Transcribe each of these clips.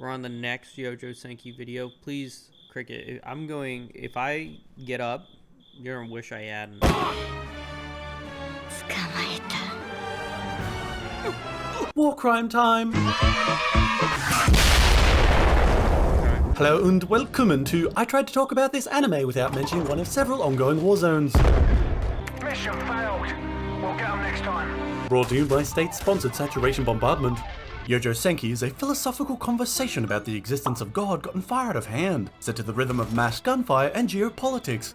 we're on the next Youjo Senki video. Please, Cricket, I'm going, if I get up, you're gonna wish I hadn't. War crime time! Hello and welcome to I tried to talk about this anime without mentioning one of several ongoing war zones. Mission failed. We'll get them next time. Brought to you by state-sponsored saturation bombardment. Youjosenki is a philosophical conversation about the existence of God gotten far out of hand, set to the rhythm of mass gunfire and geopolitics.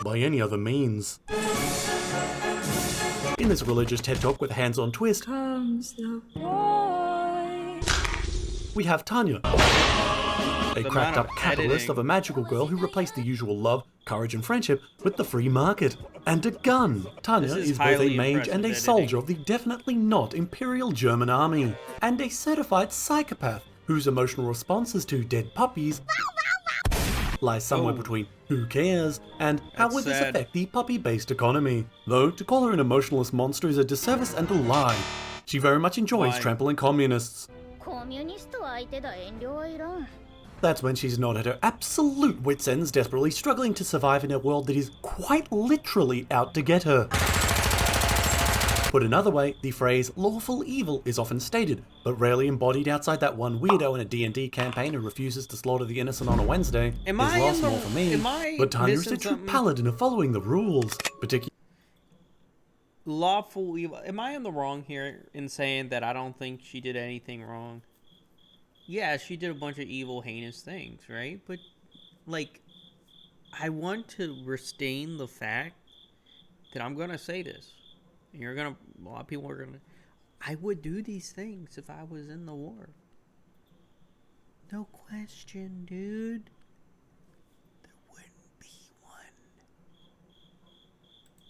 By any other means. In this religious TED Talk with a hands-on twist, Comes the boy. we have Tanya, a cracked-up capitalist of a magical girl who replaced the usual love, courage and friendship with the free market. And a gun! Tanya is both a mage and a soldier of the definitely not Imperial German army. And a certified psychopath whose emotional responses to dead puppies lies somewhere between who cares and how would this affect the puppy-based economy. Though, to call her an emotionless monster is a disservice and a lie. She very much enjoys trampling communists. That's when she's not at her absolute wit's ends, desperately struggling to survive in a world that is quite literally out to get her. Put another way, the phrase lawful evil is often stated, but rarely embodied outside that one weirdo in a D&D campaign who refuses to slaughter the innocent on a Wednesday. Is lost more for me, but Tanya is a true paladin of following the rules, particularly Lawful evil. Am I in the wrong here in saying that I don't think she did anything wrong? Yeah, she did a bunch of evil, heinous things, right? But, like, I want to retain the fact that I'm gonna say this. And a lot of people are gonna, I would do these things if I was in the war. No question, dude. There wouldn't be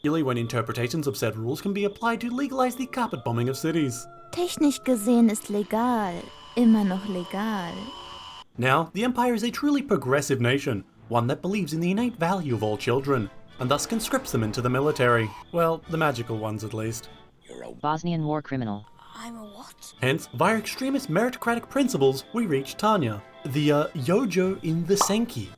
one. when interpretations of said rules can be applied to legalize the carpet bombing of cities. Technisch gesehen ist legal. Immer noch legal. Now, the Empire is a truly progressive nation, one that believes in the innate value of all children, and thus conscripts them into the military. Well, the magical ones at least. You're a Bosnian war criminal. I'm a what? Hence, via extremist meritocratic principles, we reach Tanya, the Youjo in the Senki.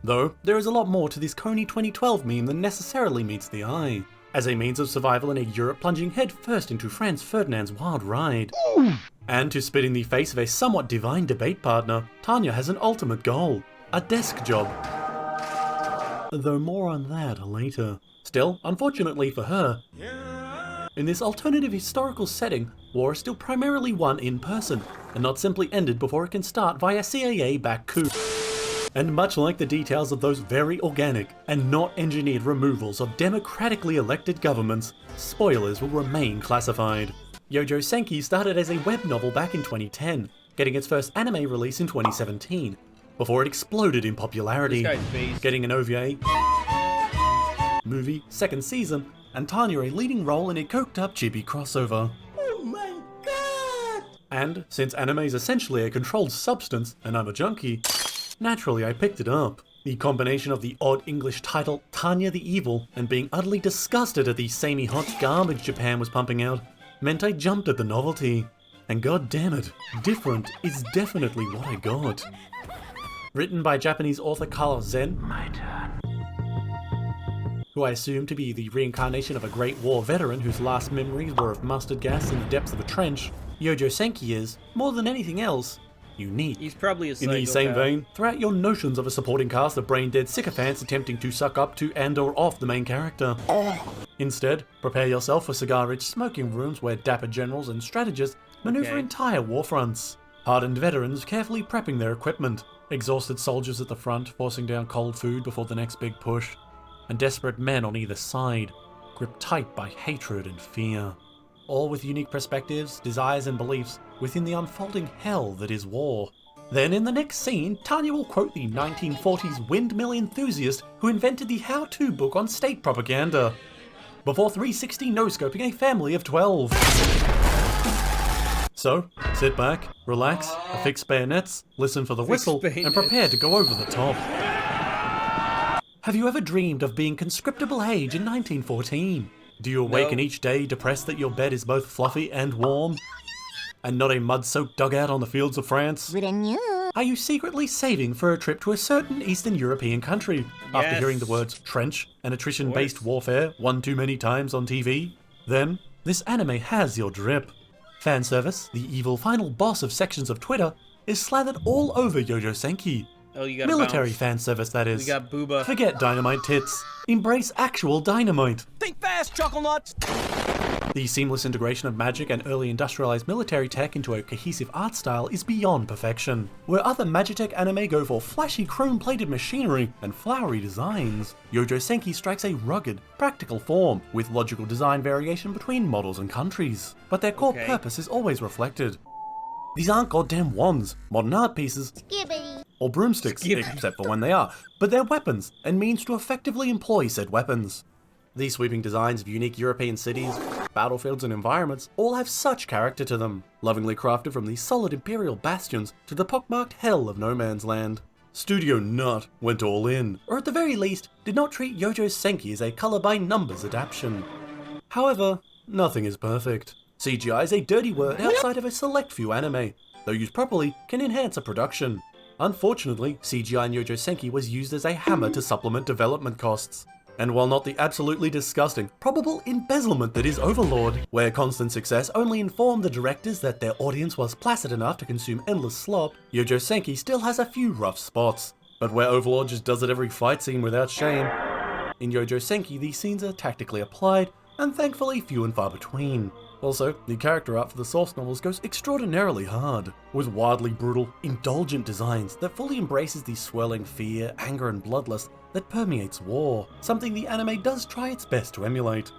Though, there is a lot more to this Coney 2012 meme than necessarily meets the eye. As a means of survival in a Europe plunging headfirst into Franz Ferdinand's wild ride. And to spit in the face of a somewhat divine debate partner, Tanya has an ultimate goal, a desk job. Though more on that later. Still, unfortunately for her, in this alternative historical setting, war is still primarily won in person, and not simply ended before it can start via CIA-backed coup. And much like the details of those very organic and not engineered removals of democratically elected governments, spoilers will remain classified. Youjosenki started as a web novel back in 2010, getting its first anime release in 2017, before it exploded in popularity, getting an OVA, movie, second season, and Tanya a leading role in a coked-up chibi crossover. Oh my god! And since anime is essentially a controlled substance, and I'm a junkie, naturally I picked it up. The combination of the odd English title, Tanya the Evil, and being utterly disgusted at the samey hot garbage Japan was pumping out, meant I jumped at the novelty. And god damn it, different is definitely what I got. Written by Japanese author Carlos Zen, who I assume to be the reincarnation of a Great War veteran whose last memories were of mustard gas in the depths of a trench, Youjosenki is, more than anything else, unique. He's probably a In the same vein, throw out your notions of a supporting cast of brain-dead sycophants attempting to suck up to and/or off the main character. Instead, prepare yourself for cigar-rich smoking rooms where dapper generals and strategists maneuver entire war fronts. Hardened veterans carefully prepping their equipment. Exhausted soldiers at the front forcing down cold food before the next big push. And desperate men on either side, gripped tight by hatred and fear. All with unique perspectives, desires and beliefs within the unfolding hell that is war. Then in the next scene, Tanya will quote the 1940s windmill enthusiast who invented the how-to book on state propaganda, before 360 no-scoping a family of 12. So, sit back, relax, affix bayonets, listen for the whistle, and prepare to go over the top. Have you ever dreamed of being conscriptable age in 1914? Do you awaken No. each day depressed that your bed is both fluffy and warm? And not a mud-soaked dugout on the fields of France? Are you secretly saving for a trip to a certain Eastern European country after Yes. hearing the words trench and attrition-based warfare one too many times on TV? Then, this anime has your drip. Fan service, the evil final boss of sections of Twitter, is slathered all over Youjo Senki. Oh, you got Military bounce. fan service, that is. We got booba. Forget dynamite tits. Embrace actual dynamite. Think fast, chuckle nuts! The seamless integration of magic and early industrialized military tech into a cohesive art style is beyond perfection. Where other Magitech anime go for flashy chrome-plated machinery and flowery designs, Youjo Senki strikes a rugged, practical form with logical design variation between models and countries. But their core Okay. purpose is always reflected. These aren't goddamn wands, modern art pieces, or broomsticks, except for when they are, but they're weapons and means to effectively employ said weapons. These sweeping designs of unique European cities, battlefields and environments all have such character to them, lovingly crafted from the solid imperial bastions to the pockmarked hell of no man's land. Studio Nut went all in, or at the very least, did not treat Youjo Senki as a colour-by-numbers adaptation. However, nothing is perfect. CGI is a dirty word outside of a select few anime, though used properly can enhance a production. Unfortunately, CGI in Youjo Senki was used as a hammer to supplement development costs. And while not the absolutely disgusting, probable embezzlement that is Overlord, where constant success only informed the directors that their audience was placid enough to consume endless slop, Youjo Senki still has a few rough spots. But where Overlord just does it every fight scene without shame, in Youjo Senki these scenes are tactically applied, and thankfully few and far between. Also, the character art for the source novels goes extraordinarily hard, with wildly brutal, indulgent designs that fully embraces the swirling fear, anger and bloodlust that permeates war, something the anime does try its best to emulate.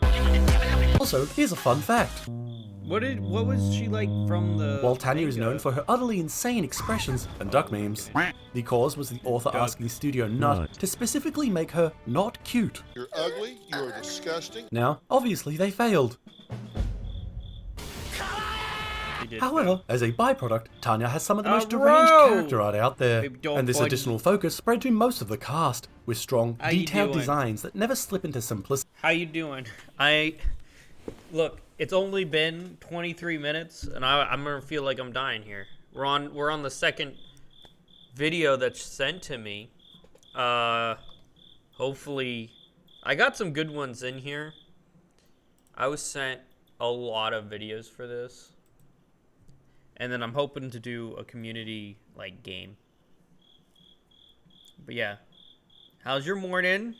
Also, here's a fun fact. What was she like from the While Tanya is manga? known for her utterly insane expressions and duck memes, the cause was the author asking Studio Nut to specifically make her not cute. You're ugly, you're disgusting. Now, obviously they failed. She did However, as a byproduct, Tanya has some of the most Bro! deranged character art out there, Baby, don't and this budge. additional focus spread to most of the cast, with strong, How you detailed doing? designs that never slip into simplicity. How you doing? Look, it's only been 23 minutes, and I'm gonna feel like I'm dying here. We're on the second video that's sent to me. Hopefully, I got some good ones in here. I was sent a lot of videos for this, and then I'm hoping to do a community like game. But yeah, how's your morning?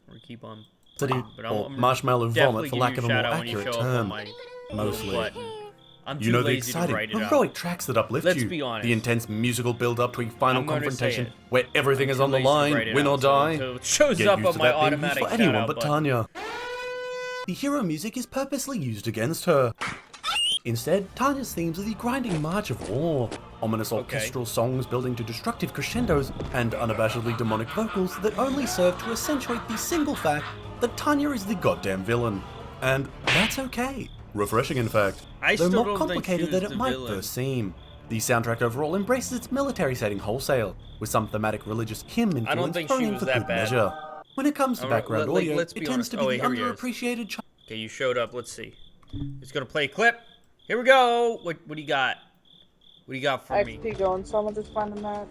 Or keep on. playing, but or I'm marshmallow definitely vomit for give lack you of a more shout out when you accurate show up on term. my Mostly. little button. I'm too You know the lazy to exciting, write it out. heroic tracks that uplift Let's you, be honest. the intense musical build-up to a final I'm gonna say confrontation it. where everything I'm is too on the lazy to line, write it win out, or so die. it shows Get up used on to my that being used automatic for anyone shout-out but button. Tanya. The hero music is purposely used against her. Instead, Tanya's themes are the grinding march of war, ominous orchestral songs building to destructive crescendos, and unabashedly demonic vocals that only serve to accentuate the single fact that Tanya is the goddamn villain. And that's okay. Refreshing, in fact. I though still more don't think complicated she than was it the might villain. first seem. The soundtrack overall embraces its military setting wholesale, with some thematic religious hymn I don't influence think thrown she in was for that good bad. measure. When it comes to Alright, background like, audio, let's it be tends honest. to be Oh, the wait, here he is. underappreciated Okay, you showed up. Let's see. It's gonna play a clip. Here we go. What do you got? What do you got for me? XP going, someone just find a match.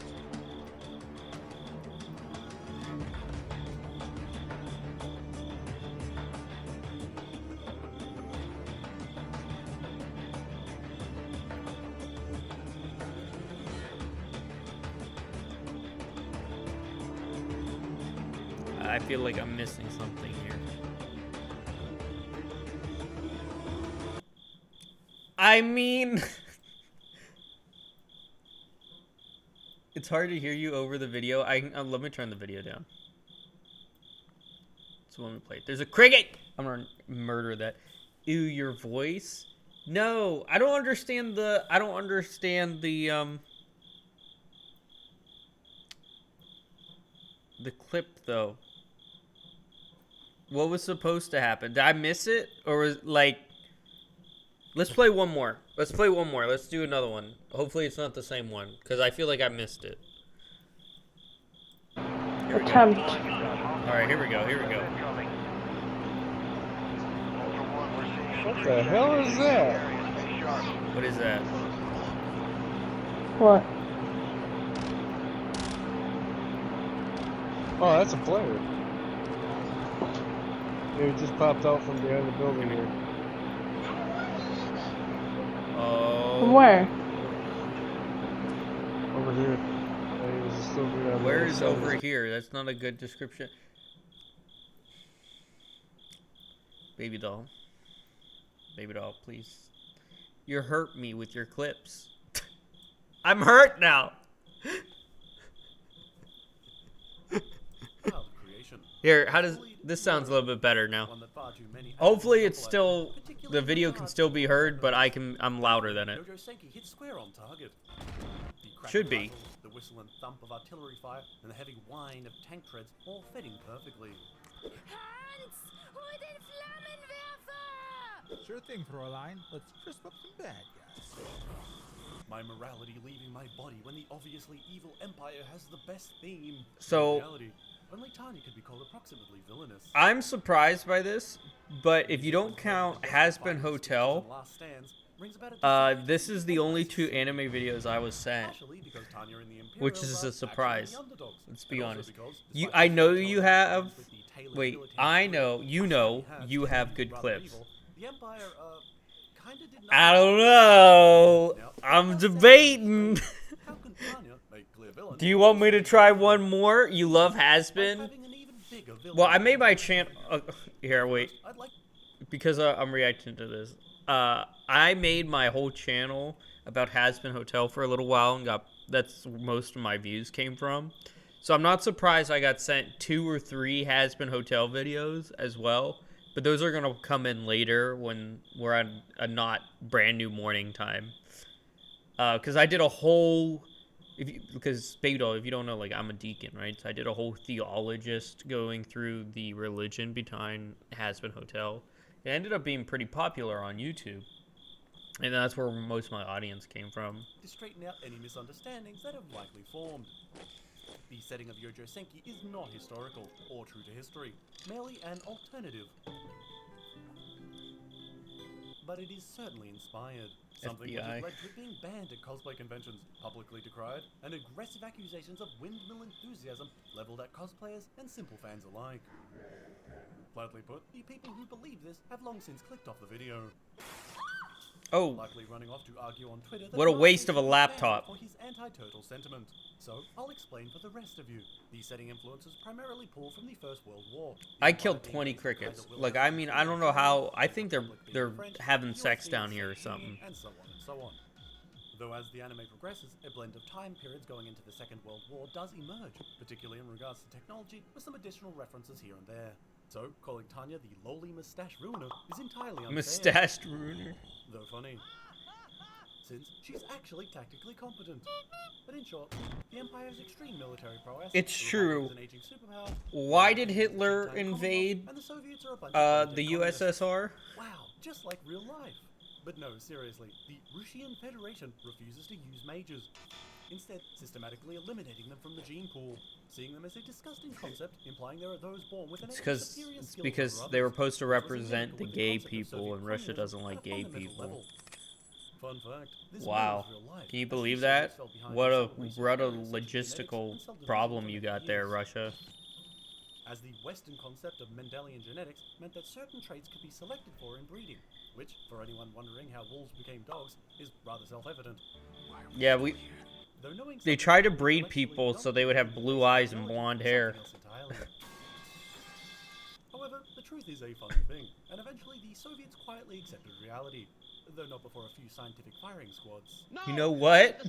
I feel like I'm missing something here. I mean, it's hard to hear you over the video. Let me turn the video down. So let me play it. There's a cricket. I'm gonna murder that. Ew, your voice. No, I don't understand the. The clip though. What was supposed to happen? Did I miss it? Or was like... Let's play one more. Let's do another one. Hopefully it's not the same one, because I feel like I missed it. Attempt. Alright, here we go. What the hell is that? What is that? What? Oh, that's a player. He just popped out from behind the building here. Oh. From where? Over here. He was still behind Where the is other side. over here? That's not a good description. Baby doll. Baby doll, please. You hurt me with your clips. I'm hurt now. Here, how does this sounds a little bit better now? Hopefully it's still the video can still be heard, but I'm louder than it. Youjo Senki hit square on target. The Should crackling be. rifle, the whistle and thump of artillery fire, and the heavy whine of tank treads all fitting perfectly. Hans, hol den Flammenwerfer! Sure thing, Fräulein. Let's crisp up some bad guys. My morality leaving my body when the obviously evil empire has the best theme. So- In reality, only Tanya could be called approximately villainous. I'm surprised by this, but if you don't count Has Been Hotel, Last Stands brings about a this is the only 2 anime videos I was sent, partially because Tanya and the which Imperials is are a surprise. actually the underdogs, Let's be and also honest. because You, despite I know the you have. with the tailored Wait, military I training know. You know. that You have good rather clips. evil, the Empire, kinda did not- I don't know. I'm debating. How can Tanya make clear villain? Do you want me to try one more? You love Has Been? Having an even bigger villain Well, I than made my Tanya. channel. Here, wait. I'd like Because I'm reacting to this. I made my whole channel about Has Been Hotel for a little while and that's where most of my views came from. So I'm not surprised I got sent 2 or 3 Has Been Hotel videos as well. But those are gonna come in later when we're at a not brand new morning time. Because I did a whole, because Baby Doll, if you don't know, like I'm a deacon, right? So I did a whole theologist going through the religion behind Has Been Hotel. It ended up being pretty popular on YouTube, and that's where most of my audience came from. to straighten out any misunderstandings that have likely formed. The setting of Youjo Senki is not historical or true to history, merely an alternative. But it is certainly inspired. Something that has FBI. led to it being banned at cosplay conventions, publicly decried, and aggressive accusations of windmill enthusiasm leveled at cosplayers and simple fans alike. Flatly put, the people who believe this have long since clicked off the video. Oh, Likely running off to argue on Twitter that what a Marvel waste of a should be laptop. banned for his anti-turtle sentiment. So, I'll explain for the rest of you. These setting influences primarily pull from the First World War. I killed 20 crickets. Like, I mean, I don't know how. I think they're having sex down here or something. And so on and so on. Though as the anime progresses, a blend of time periods going into the Second World War does emerge, particularly in regards to technology, with some additional references here and there. So, calling Tanya the lowly mustache ruiner is entirely unfair. Mustached ruiner. Though funny, since she's actually tactically competent. But in short, the Empire's extreme military prowess. It's the true. Republic is an aging superpower, Why did the Hitler Italian invade Commonwealth, and the Soviets are a bunch of the communists. USSR? Wow, just like real life. But no, seriously, the Russian Federation refuses to use mages, instead systematically eliminating them from the gene pool, seeing them as a disgusting concept, implying there are those born with an It's because they were supposed to represent the gay people, and Russia doesn't like gay people. Fun fact, this Wow. mirrors real life, Can you as believe the that? Soviets fell behind What in a civil research what a areas such as genetics logistical and cell division problem for you many got there, years. Russia. As the Western concept of Mendelian genetics meant that certain traits could be selected for in breeding, which, for anyone wondering how wolves became dogs, is rather self-evident. Yeah, Though knowing they something tried to about breed intellectually people don't so they would have mean blue it's eyes and intelligent blonde or hair. something else entirely. However, the truth is a funny thing, and eventually the Soviets quietly accepted reality, though not before a few scientific firing squads. You know what?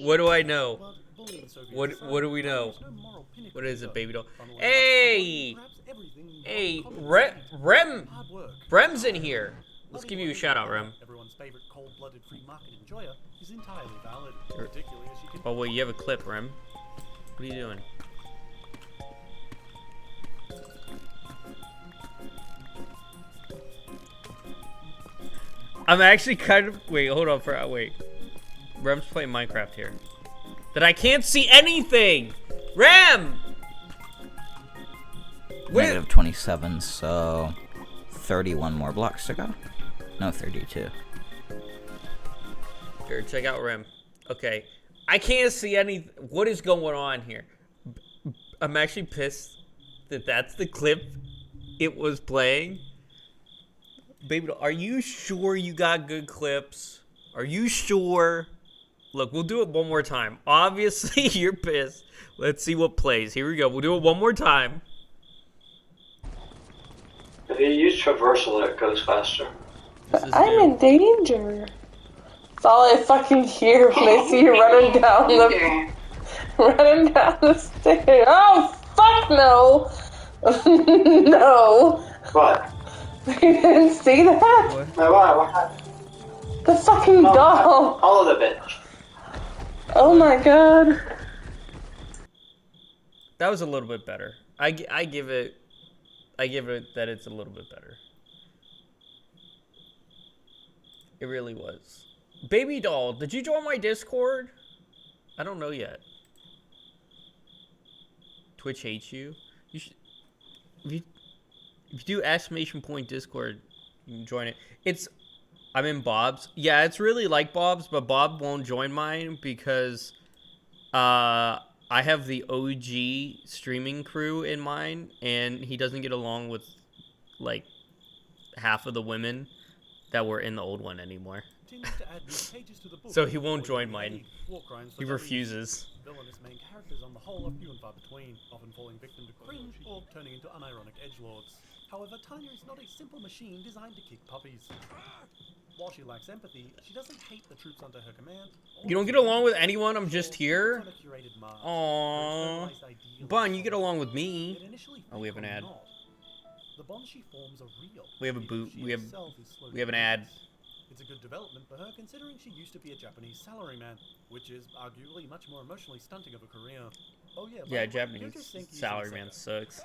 What do I know? But bullying the Soviets What aside, what do we know? there's no moral pinnacle What is it, either. baby doll? Funnily enough, Hey! perhaps everything Hey, modern Rem, hard work. Rem's in here. Let's give you a shout out, Rem. Everyone's favorite cold-blooded free market enjoyer is entirely valid, particularly as she can. Oh wait, you have a clip, Rem. What are you doing? I'm actually kind of wait. Hold on for wait. Rem's playing Minecraft here. That I can't see anything. Rem. Wait. Negative 27, so 31 more blocks to go. No, 32. Here, check out Rim. Okay. I can't see any... What is going on here? I'm actually pissed that that's the clip it was playing. Baby, are you sure you got good clips? Are you sure? Look, we'll do it one more time. Obviously, you're pissed. Let's see what plays. Here we go. We'll do it one more time. If you use traversal, it goes faster. I'm in danger. That's all I fucking hear when I see you running down the stairs. Oh fuck no! No. What? You didn't see that? What happened? The fucking doll. All of the bitch. Oh my god. That was a little bit better. I give it that it's a little bit better. It really was. Baby doll, did you join my Discord? I don't know yet. Twitch hates you. You should. If you do exclamation point Discord, you can join it. I'm in Bob's. Yeah, it's really like Bob's, but Bob won't join mine because I have the OG streaming crew in mine, and he doesn't get along with like half of the women that were in the old one anymore. So he won't join mine. He refuses. Villainous main characters on the whole are few and far between, often falling victim to cringe or turning into unironic edgelords. However, Tanya is not a simple machine designed to kick puppies. While she lacks empathy, she doesn't hate the troops under her command. You don't get along with anyone, I'm just here? Aww. Bun, you get along with me. Oh, we have an ad. The bonds she forms are real. We have a boot. We have an ad. It's a good development for her, considering she used to be a Japanese salaryman, which is arguably much more emotionally stunting of a career. Oh yeah, Japanese salaryman sucks.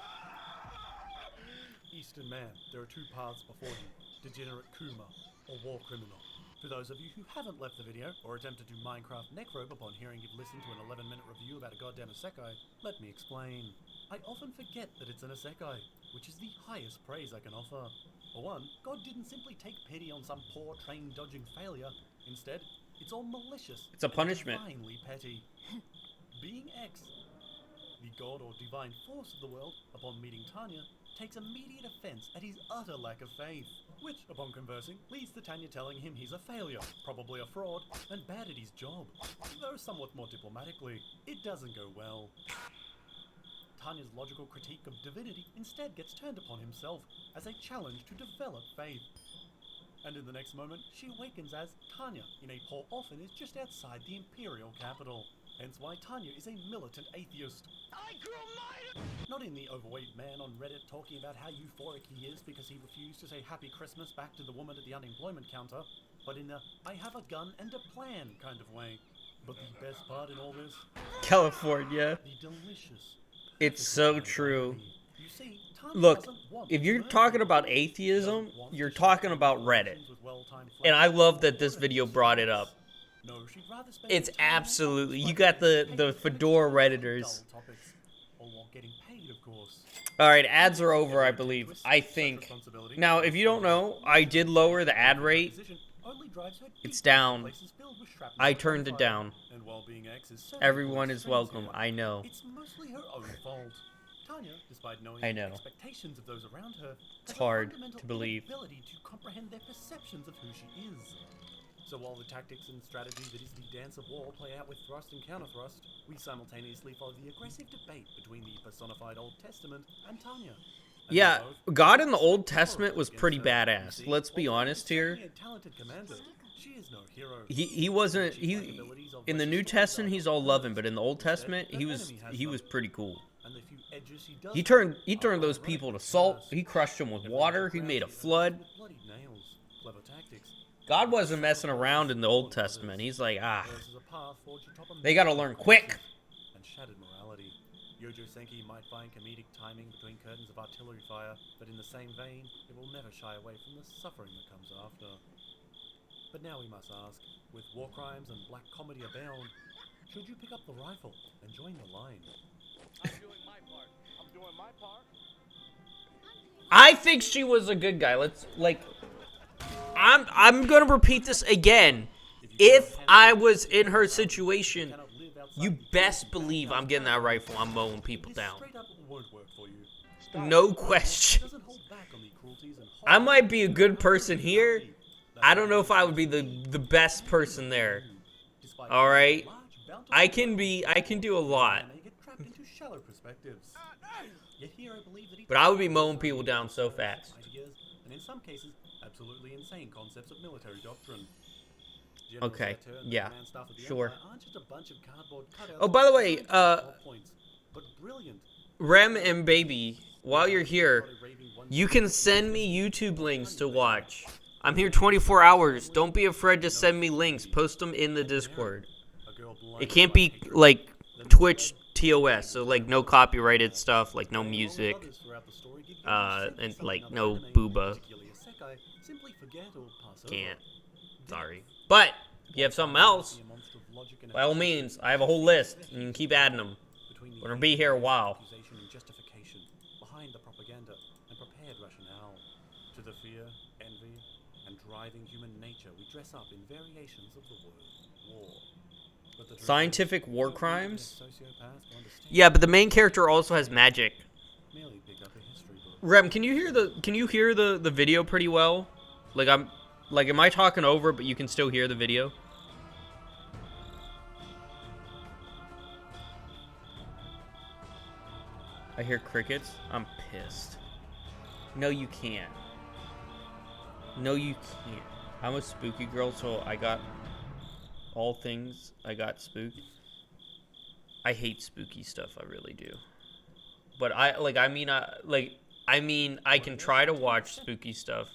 Eastern man, there are two paths before you: degenerate Kuma or war criminal. For those of you who haven't left the video or attempted to Minecraft necrobe upon hearing you've listened to an 11-minute review about a goddamn isekai, let me explain. I often forget that it's an isekai, which is the highest praise I can offer. For one, God didn't simply take pity on some poor train-dodging failure. Instead, it's all malicious. It's a punishment. Divinely petty. Being X, the god or divine force of the world, upon meeting Tanya, takes immediate offense at his utter lack of faith, which, upon conversing, leads to Tanya telling him he's a failure, probably a fraud, and bad at his job. Though somewhat more diplomatically, it doesn't go well. Tanya's logical critique of divinity instead gets turned upon himself as a challenge to develop faith. And in the next moment, she awakens as Tanya in a poor orphanage just outside the imperial capital. Hence why Tanya is a militant atheist. Not in the overweight man on Reddit talking about how euphoric he is because he refused to say Happy Christmas back to the woman at the unemployment counter, but in the I have a gun and a plan kind of way. But the best part in all this? California. The delicious. It's so true. Look, if you're talking about atheism, you're talking about Reddit. And I love that this video brought it up. It's absolutely, you got the fedora Redditors. Alright, ads are over, I believe. I think. Now, if you don't know, I did lower the ad rate. It's down. I turned it down. Everyone is welcome, I know. It's mostly her own fault. Tanya, despite knowing I know. the expectations of those around her, It's hard to believe. Ability to comprehend their perceptions of who she is. So while the tactics and strategy that is the dance of war play out with thrust and counter-thrust, we simultaneously follow the aggressive debate between the personified Old Testament and Tanya. And Yeah, God in the Old Testament was pretty badass. Let's be honest here. He wasn't in the New Testament he's all loving, but in the Old Testament he was pretty cool. He turned those people to salt. He crushed them with water. He made a flood. God wasn't messing around in the Old Testament. He's like, they gotta learn quick. And shattered morality. Youjosenki might find comedic timing between curtains of artillery fire, but in the same vein, it will never shy away from the suffering that comes after. But now we must ask, with war crimes and black comedy abound, should you pick up the rifle and join the line? I'm doing my part. I'm doing my part. I think she was a good guy. I'm gonna repeat this again. If I was in her situation, you best believe I'm getting that rifle. I'm mowing people down. No question. I might be a good person here. I don't know if I would be the best person there. All right, I can do a lot. But I would be mowing people down so fast. And in some cases, absolutely insane concepts of military doctrine. Okay, yeah, sure. Oh, by the way, Rem and Baby, while you're here, you can send me YouTube links to watch. I'm here 24 hours. Don't be afraid to send me links. Post them in the Discord. It can't be like Twitch TOS, so like no copyrighted stuff, like no music, and like no booba. Can't. Sorry. But if you have something else, by all means, I have a whole list, and you can keep adding them. We're gonna be here a while. Behind the propaganda and prepared rationale. To the fear, envy, and driving human nature, we dress up in variations of the word war. Scientific war crimes? Yeah, but the main character also has magic. Rem, can you hear the video pretty well? Am I talking over but you can still hear the video? I hear crickets. I'm pissed. No, you can't. No, you can't. I'm a spooky girl, so I got all things. I got spooked. I hate spooky stuff. I really do. But I can try to watch spooky stuff.